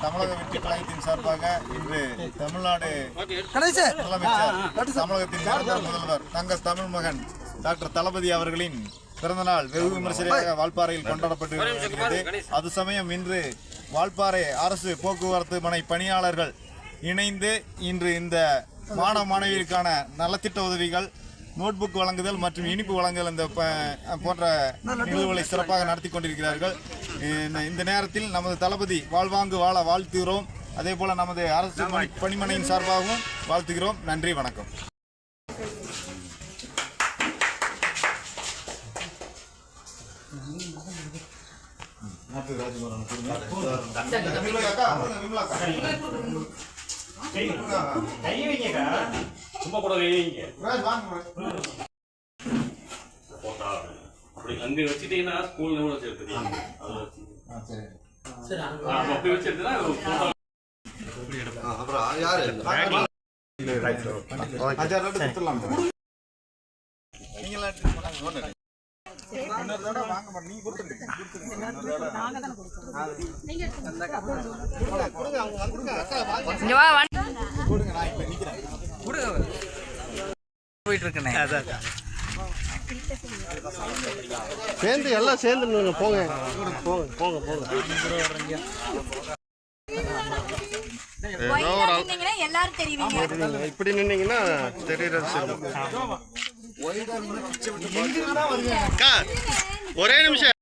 தமிழக வெற்றி கழகத்தின் சார்பாக இன்று தமிழ்நாடு முதலமைச்சர் தமிழகத்தின் நிரந்தர முதல்வர் தங்க தமிழ் மகன் டாக்டர் தளபதி அவர்களின் பிறந்தநாள் வெகு விமர்சையாக வால்பாறையில் கொண்டாடப்பட்டு வருகிறது. அது சமயம் இன்று வால்பாறை அரசு போக்குவரத்து மனை பணியாளர்கள் இணைந்து இன்று இந்த மாணவ மாணவியருக்கான நலத்திட்ட உதவிகள், நோட்புக் வழங்குதல் மற்றும் இனிப்பு வழங்குதல் இந்த போன்ற நிகழ்வுகளை சிறப்பாக நடத்தி கொண்டிருக்கிறார்கள். இந்த நேரத்தில் நமது தளபதி வாழ்வாங்கு வாழ வாழ்த்துகிறோம். அதே போல நமது அரசு பணிமனையின் சார்பாகவும் வாழ்த்துகிறோம். நன்றி, வணக்கம். சும்மா கூட வைங்க. அப்படி அங்க வச்சிட்டீங்கன்னா ஸ்கூல் லெவல்ல சேர்த்துட்டீங்க. அதுல வச்சு சரி அப்படி வச்சிட்டா அப்படி எடுப்போம். அப்புறம் யாரு அஜார் ரெண்டு குத்துறலாம். நீங்களா ஒண்ணு இன்னொரு தடவை வாங்க மாட்டீங்க. நீங்க கொடுத்துருங்க. நாங்க தான கொடுத்துறோம். நீங்க கொடுங்க. அவங்க கொடுங்க. அக்கா வாங்க. வா கொடுங்க. நான் இப்ப நிக்கிறேன். கொடுங்க. போயிட்டு இருக்கனே. அதான் சேர்ந்து எல்லாம் சேர்ந்து போங்க. போங்க. எல்லாரும் தெரியுவீங்க. இப்படி நின்னீங்கன்னா தெரியறது. ஒரே நிமிஷம்.